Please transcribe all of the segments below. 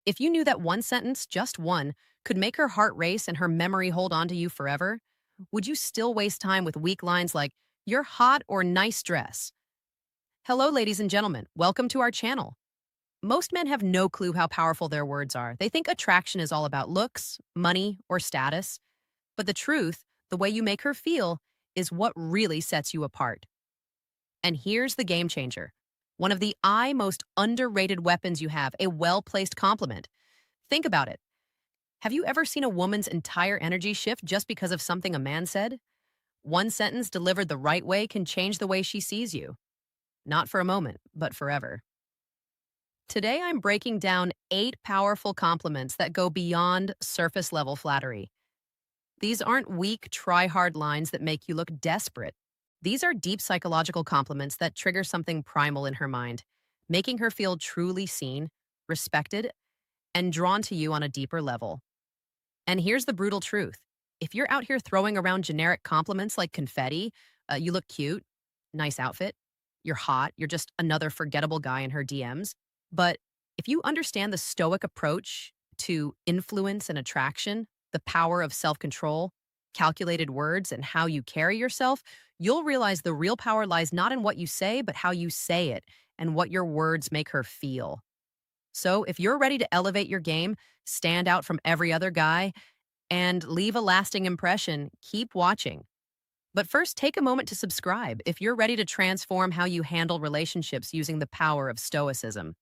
If you knew that one sentence, just one, could make her heart race and her memory hold on to you forever, would you still waste time with weak lines like, "You're hot" or "nice dress"? Hello, ladies and gentlemen. Welcome to our channel. Most men have no clue how powerful their words are. They think attraction is all about looks, money, or status. But the truth, the way you make her feel, is what really sets you apart. And here's the game changer. One of the most underrated weapons you have, a well-placed compliment. Think about it. Have you ever seen a woman's entire energy shift just because of something a man said? One sentence delivered the right way can change the way she sees you. Not for a moment, but forever. Today, I'm breaking down 8 powerful compliments that go beyond surface level flattery. These aren't weak, try hard lines that make you look desperate. These are deep psychological compliments that trigger something primal in her mind, making her feel truly seen, respected, and drawn to you on a deeper level. And here's the brutal truth. If you're out here throwing around generic compliments like confetti, you look cute, nice outfit, you're hot, you're just another forgettable guy in her DMs. But if you understand the stoic approach to influence and attraction, the power of self-control, calculated words, and how you carry yourself, you'll realize the real power lies not in what you say, but how you say it and what your words make her feel. So if you're ready to elevate your game, stand out from every other guy, and leave a lasting impression, keep watching. But first, take a moment to subscribe if you're ready to transform how you handle relationships using the power of stoicism.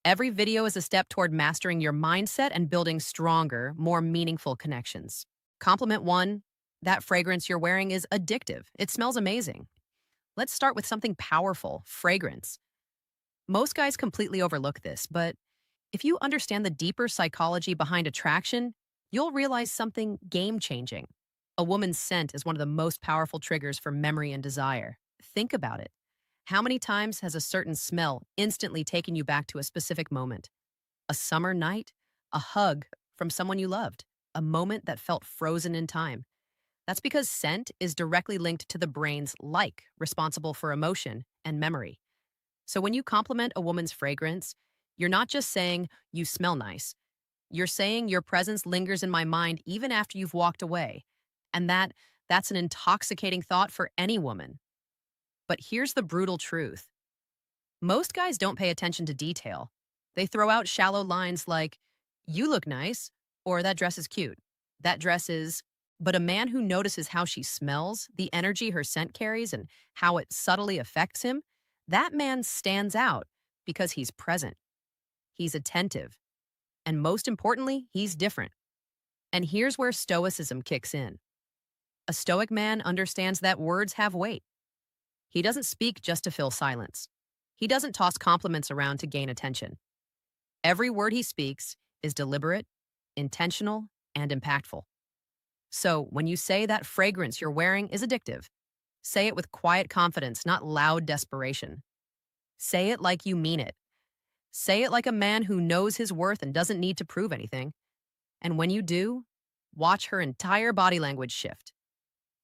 Every video is a step toward mastering your mindset and building stronger, more meaningful connections. Compliment 1, that fragrance you're wearing is addictive. It smells amazing. Let's start with something powerful, fragrance. Most guys completely overlook this, but if you understand the deeper psychology behind attraction, you'll realize something game-changing. A woman's scent is one of the most powerful triggers for memory and desire. Think about it. How many times has a certain smell instantly taken you back to a specific moment? A summer night? A hug from someone you loved? A moment that felt frozen in time? That's because scent is directly linked to the brain's like, responsible for emotion and memory. So when you compliment a woman's fragrance, you're not just saying, "You smell nice." You're saying, "Your presence lingers in my mind even after you've walked away." And that's an intoxicating thought for any woman. But here's the brutal truth. Most guys don't pay attention to detail. They throw out shallow lines like, "You look nice," or "That dress is cute." That dress is. But a man who notices how she smells, the energy her scent carries, and how it subtly affects him, that man stands out because he's present. He's attentive. And most importantly, he's different. And here's where stoicism kicks in. A stoic man understands that words have weight. He doesn't speak just to fill silence. He doesn't toss compliments around to gain attention. Every word he speaks is deliberate, intentional, and impactful. So when you say that fragrance you're wearing is addictive, say it with quiet confidence, not loud desperation. Say it like you mean it. Say it like a man who knows his worth and doesn't need to prove anything. And when you do, watch her entire body language shift.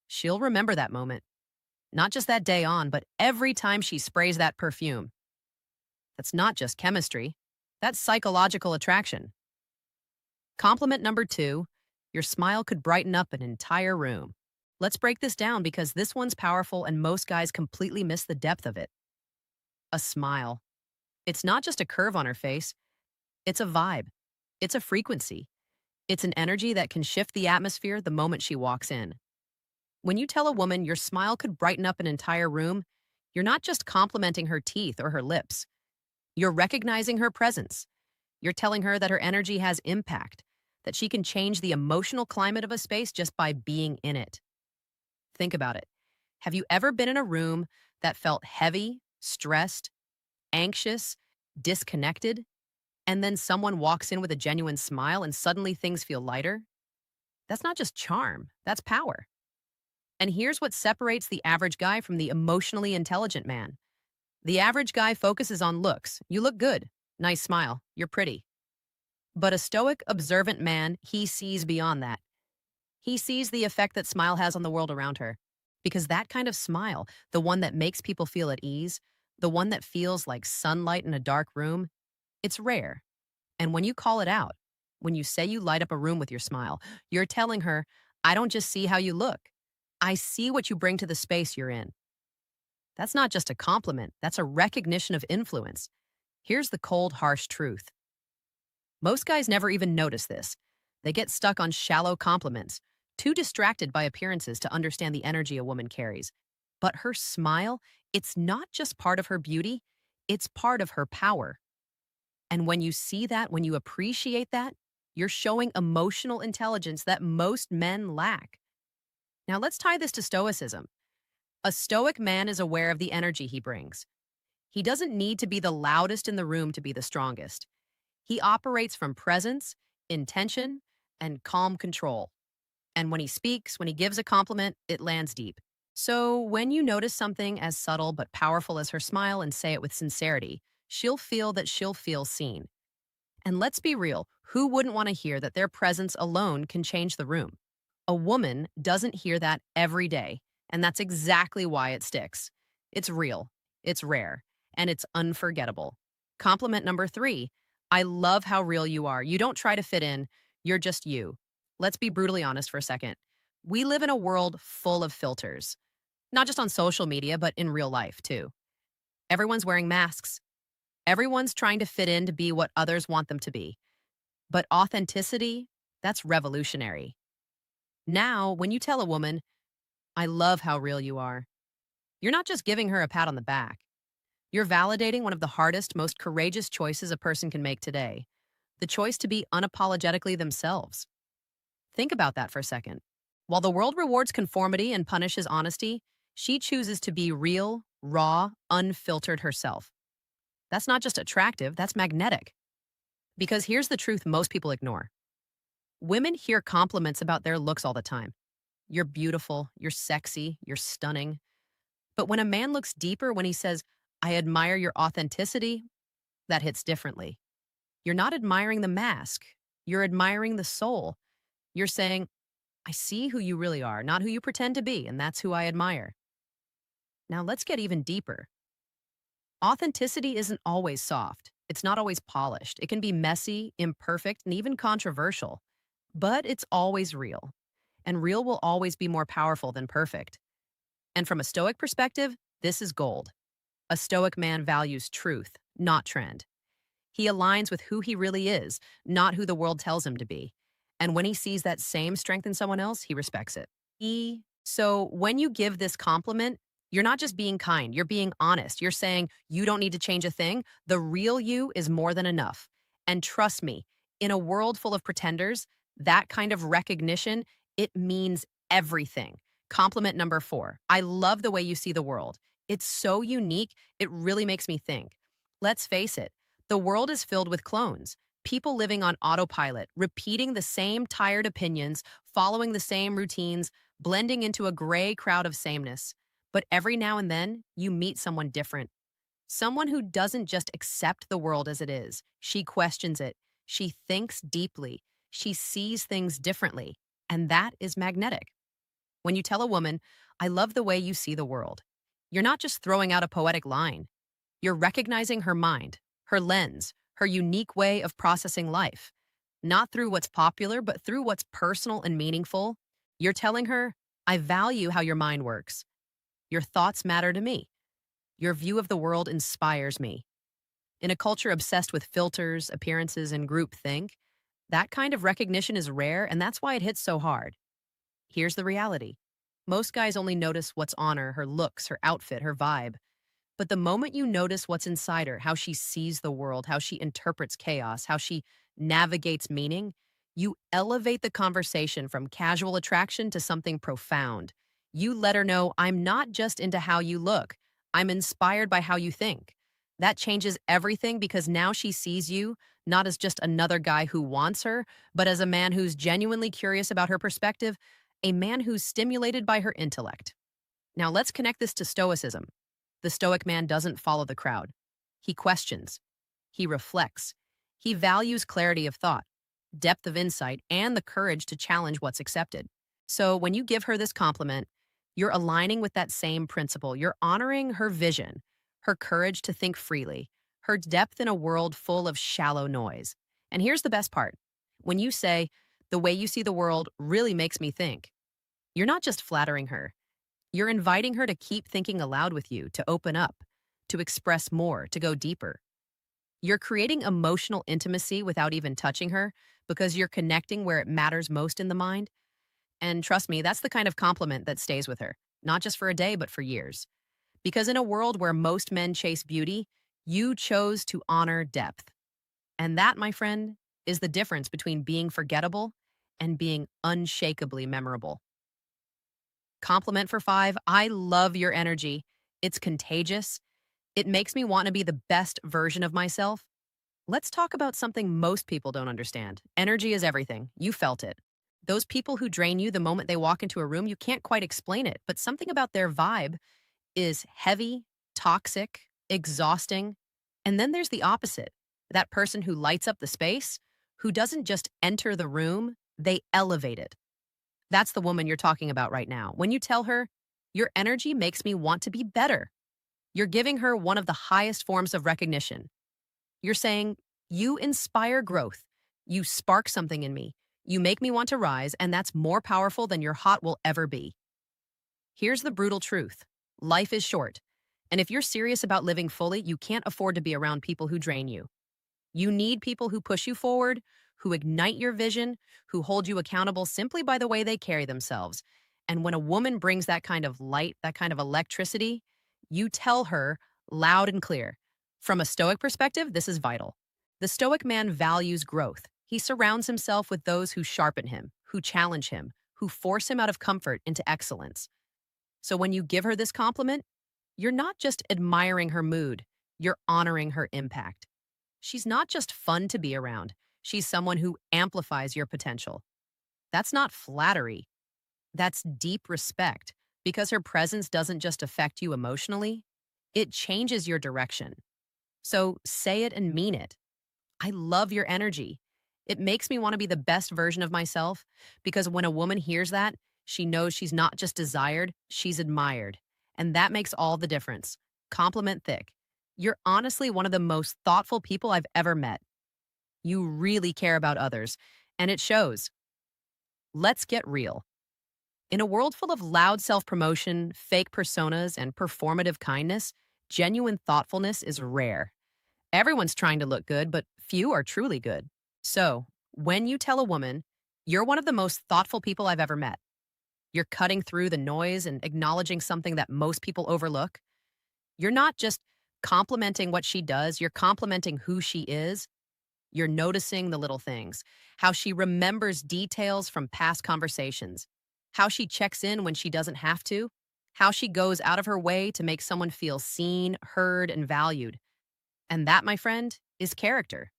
She'll remember that moment. Not just that day on, but every time she sprays that perfume. That's not just chemistry. That's psychological attraction. Compliment number 2, your smile could brighten up an entire room. Let's break this down because this one's powerful and most guys completely miss the depth of it. A smile. It's not just a curve on her face. It's a vibe. It's a frequency. It's an energy that can shift the atmosphere the moment she walks in. When you tell a woman your smile could brighten up an entire room, you're not just complimenting her teeth or her lips. You're recognizing her presence. You're telling her that her energy has impact, that she can change the emotional climate of a space just by being in it. Think about it. Have you ever been in a room that felt heavy, stressed, anxious, disconnected, and then someone walks in with a genuine smile and suddenly things feel lighter? That's not just charm, that's power. And here's what separates the average guy from the emotionally intelligent man. The average guy focuses on looks. You look good. Nice smile. You're pretty. But a stoic, observant man, he sees beyond that. He sees the effect that smile has on the world around her. Because that kind of smile, the one that makes people feel at ease, the one that feels like sunlight in a dark room, it's rare. And when you call it out, when you say you light up a room with your smile, you're telling her, I don't just see how you look, I see what you bring to the space you're in. That's not just a compliment, that's a recognition of influence. Here's the cold, harsh truth. Most guys never even notice this. They get stuck on shallow compliments, too distracted by appearances to understand the energy a woman carries. But her smile, it's not just part of her beauty, it's part of her power. And when you see that, when you appreciate that, you're showing emotional intelligence that most men lack. Now let's tie this to stoicism. A stoic man is aware of the energy he brings. He doesn't need to be the loudest in the room to be the strongest. He operates from presence, intention, and calm control. And when he speaks, when he gives a compliment, it lands deep. So when you notice something as subtle but powerful as her smile and say it with sincerity, she'll feel seen. And let's be real, who wouldn't want to hear that their presence alone can change the room? A woman doesn't hear that every day, and that's exactly why it sticks. It's real, it's rare, and it's unforgettable. Compliment number 3, I love how real you are. You don't try to fit in, you're just you. Let's be brutally honest for a second. We live in a world full of filters, not just on social media, but in real life too. Everyone's wearing masks. Everyone's trying to fit in to be what others want them to be. But authenticity, that's revolutionary. Now, when you tell a woman, I love how real you are, you're not just giving her a pat on the back. You're validating one of the hardest, most courageous choices a person can make today, the choice to be unapologetically themselves. Think about that for a second. While the world rewards conformity and punishes honesty, she chooses to be real, raw, unfiltered herself. That's not just attractive, that's magnetic. Because here's the truth most people ignore. Women hear compliments about their looks all the time. You're beautiful, you're sexy, you're stunning. But when a man looks deeper, when he says, I admire your authenticity, that hits differently. You're not admiring the mask, you're admiring the soul. You're saying, I see who you really are, not who you pretend to be, and that's who I admire. Now let's get even deeper. Authenticity isn't always soft. It's not always polished. It can be messy, imperfect, and even controversial. But it's always real. And real will always be more powerful than perfect. And from a Stoic perspective, this is gold. A Stoic man values truth, not trend. He aligns with who he really is, not who the world tells him to be. And when he sees that same strength in someone else, he respects it. So when you give this compliment, you're not just being kind, you're being honest. You're saying, you don't need to change a thing. The real you is more than enough. And trust me, in a world full of pretenders, that kind of recognition, it means everything. Compliment number 4, I love the way you see the world. It's so unique, it really makes me think. Let's face it, the world is filled with clones. People living on autopilot, repeating the same tired opinions, following the same routines, blending into a gray crowd of sameness. But every now and then, you meet someone different. Someone who doesn't just accept the world as it is. She questions it. She thinks deeply. She sees things differently. And that is magnetic. When you tell a woman, I love the way you see the world, you're not just throwing out a poetic line. You're recognizing her mind, her lens, her unique way of processing life. Not through what's popular, but through what's personal and meaningful. You're telling her, I value how your mind works. Your thoughts matter to me. Your view of the world inspires me. In a culture obsessed with filters, appearances, and groupthink, that kind of recognition is rare, and that's why it hits so hard. Here's the reality. Most guys only notice what's on her, her looks, her outfit, her vibe. But the moment you notice what's inside her, how she sees the world, how she interprets chaos, how she navigates meaning, you elevate the conversation from casual attraction to something profound. You let her know, I'm not just into how you look, I'm inspired by how you think. That changes everything because now she sees you not as just another guy who wants her, but as a man who's genuinely curious about her perspective, a man who's stimulated by her intellect. Now let's connect this to Stoicism. The Stoic man doesn't follow the crowd. He questions. He reflects. He values clarity of thought, depth of insight, and the courage to challenge what's accepted. So when you give her this compliment, you're aligning with that same principle. You're honoring her vision, her courage to think freely, her depth in a world full of shallow noise. And here's the best part. When you say, the way you see the world really makes me think, you're not just flattering her. You're inviting her to keep thinking aloud with you, to open up, to express more, to go deeper. You're creating emotional intimacy without even touching her because you're connecting where it matters most in the mind. And trust me, that's the kind of compliment that stays with her, not just for a day, but for years. Because in a world where most men chase beauty, you chose to honor depth. And that, my friend, is the difference between being forgettable and being unshakably memorable. Compliment for five. I love your energy. It's contagious. It makes me want to be the best version of myself. Let's talk about something most people don't understand. Energy is everything. You felt it. Those people who drain you the moment they walk into a room, you can't quite explain it, but something about their vibe is heavy, toxic, exhausting. And then there's the opposite, that person who lights up the space, who doesn't just enter the room, they elevate it. That's the woman you're talking about right now. When you tell her, your energy makes me want to be better, you're giving her one of the highest forms of recognition. You're saying, you inspire growth. You spark something in me. You make me want to rise, and that's more powerful than your hot will ever be. Here's the brutal truth. Life is short. And if you're serious about living fully, you can't afford to be around people who drain you. You need people who push you forward, who ignite your vision, who hold you accountable simply by the way they carry themselves. And when a woman brings that kind of light, that kind of electricity, you tell her loud and clear. From a Stoic perspective, this is vital. The Stoic man values growth. He surrounds himself with those who sharpen him, who challenge him, who force him out of comfort into excellence. So when you give her this compliment, you're not just admiring her mood, you're honoring her impact. She's not just fun to be around. She's someone who amplifies your potential. That's not flattery. That's deep respect because her presence doesn't just affect you emotionally, it changes your direction. So say it and mean it. I love your energy. It makes me want to be the best version of myself because when a woman hears that, she knows she's not just desired, she's admired. And that makes all the difference. Compliment thick. You're honestly one of the most thoughtful people I've ever met. You really care about others, and it shows. Let's get real. In a world full of loud self promotion, fake personas, and performative kindness, genuine thoughtfulness is rare. Everyone's trying to look good, but few are truly good. So, when you tell a woman, you're one of the most thoughtful people I've ever met, you're cutting through the noise and acknowledging something that most people overlook. You're not just complimenting what she does, you're complimenting who she is. You're noticing the little things, how she remembers details from past conversations, how she checks in when she doesn't have to, how she goes out of her way to make someone feel seen, heard, and valued. And that, my friend, is character.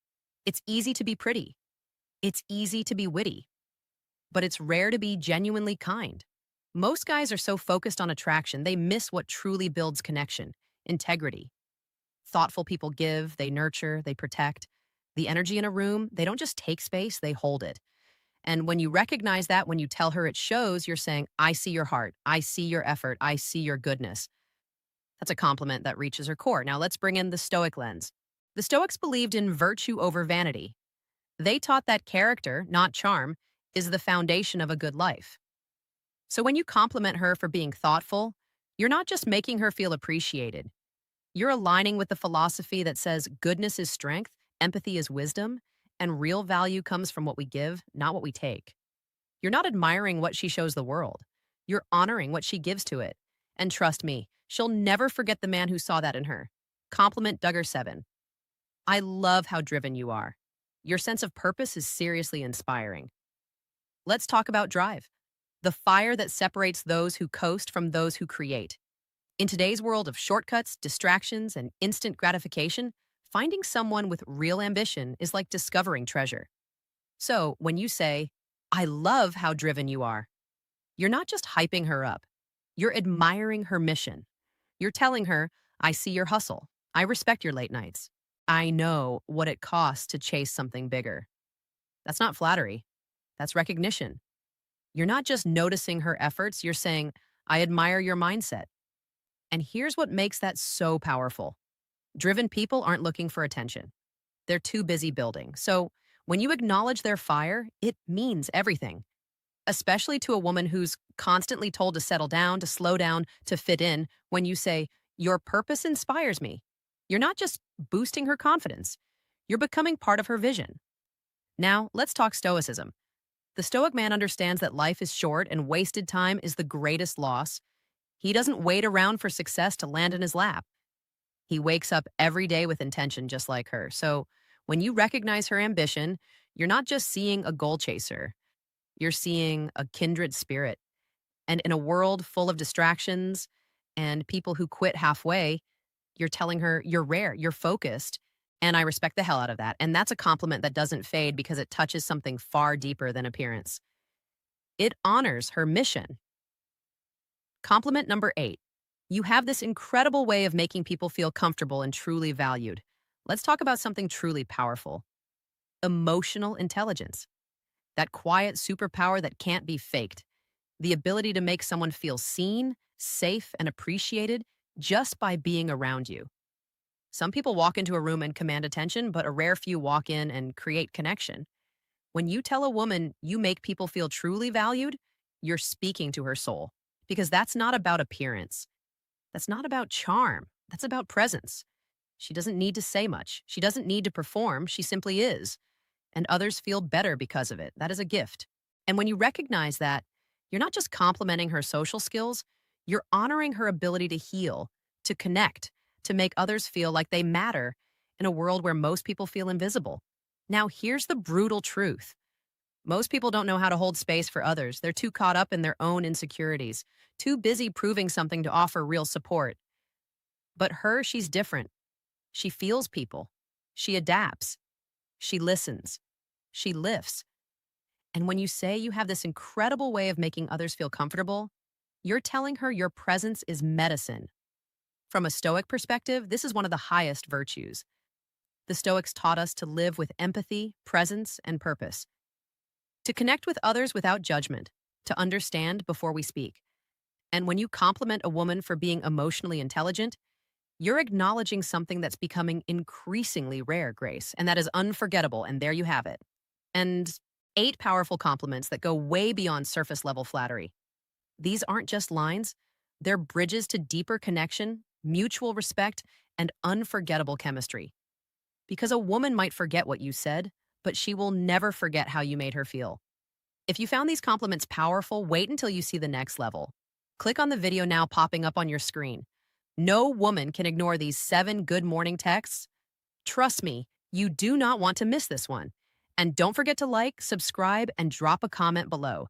It's easy to be pretty. It's easy to be witty. But it's rare to be genuinely kind. Most guys are so focused on attraction, they miss what truly builds connection, integrity. Thoughtful people give, they nurture, they protect. The energy in a room, they don't just take space, they hold it. And when you recognize that, when you tell her it shows, you're saying, I see your heart, I see your effort, I see your goodness. That's a compliment that reaches her core. Now let's bring in the Stoic lens. The Stoics believed in virtue over vanity. They taught that character, not charm, is the foundation of a good life. So when you compliment her for being thoughtful, you're not just making her feel appreciated. You're aligning with the philosophy that says goodness is strength, empathy is wisdom, and real value comes from what we give, not what we take. You're not admiring what she shows the world. You're honoring what she gives to it. And trust me, she'll never forget the man who saw that in her. Compliment Duggar 7. I love how driven you are. Your sense of purpose is seriously inspiring. Let's talk about drive, the fire that separates those who coast from those who create. In today's world of shortcuts, distractions, and instant gratification, finding someone with real ambition is like discovering treasure. So, when you say, I love how driven you are, you're not just hyping her up. You're admiring her mission. You're telling her, I see your hustle. I respect your late nights. I know what it costs to chase something bigger. That's not flattery. That's recognition. You're not just noticing her efforts. You're saying, I admire your mindset. And here's what makes that so powerful. Driven people aren't looking for attention. They're too busy building. So When you acknowledge their fire, it means everything, especially to a woman who's constantly told to settle down, to slow down, to fit in. When you say, "Your purpose inspires me," you're not just boosting her confidence, you're becoming part of her vision. Now, let's talk stoicism. The Stoic man understands that life is short and wasted time is the greatest loss. He doesn't wait around for success to land in his lap. He wakes up every day with intention, just like her. So when you recognize her ambition, you're not just seeing a goal chaser, you're seeing a kindred spirit. And in a world full of distractions and people who quit halfway, you're telling her you're rare, you're focused, and I respect the hell out of that. And that's a compliment that doesn't fade because it touches something far deeper than appearance. It honors her mission. Compliment number 8. You have this incredible way of making people feel comfortable and truly valued. Let's talk about something truly powerful: emotional intelligence. That quiet superpower that can't be faked. The ability to make someone feel seen, safe, and appreciated just by being around you. Some people walk into a room and command attention, but a rare few walk in and create connection. When you tell a woman you make people feel truly valued, you're speaking to her soul. Because that's not about appearance. That's not about charm. That's about presence. She doesn't need to say much. She doesn't need to perform. She simply is. And others feel better because of it. That is a gift. And when you recognize that, you're not just complimenting her social skills, you're honoring her ability to heal, to connect, to make others feel like they matter in a world where most people feel invisible. Now, here's the brutal truth. Most people don't know how to hold space for others. They're too caught up in their own insecurities, too busy proving something to offer real support. But her, she's different. She feels people. She adapts. She listens. She lifts. And when you say you have this incredible way of making others feel comfortable, you're telling her your presence is medicine. From a Stoic perspective, this is one of the highest virtues. The Stoics taught us to live with empathy, presence, and purpose, to connect with others without judgment, to understand before we speak. And when you compliment a woman for being emotionally intelligent, you're acknowledging something that's becoming increasingly rare, Grace, and that is unforgettable, and there you have it. And 8 powerful compliments that go way beyond surface level flattery. These aren't just lines, they're bridges to deeper connection, mutual respect, and unforgettable chemistry. Because a woman might forget what you said, but she will never forget how you made her feel. If you found these compliments powerful, wait until you see the next level. Click on the video now popping up on your screen. No woman can ignore these 7 good morning texts. Trust me, you do not want to miss this one. And don't forget to like, subscribe, and drop a comment below.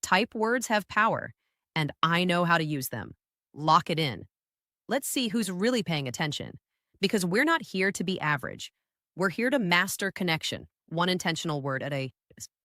Type words have power, and I know how to use them. Lock it in. Let's see who's really paying attention. Because we're not here to be average. We're here to master connection, one intentional word at a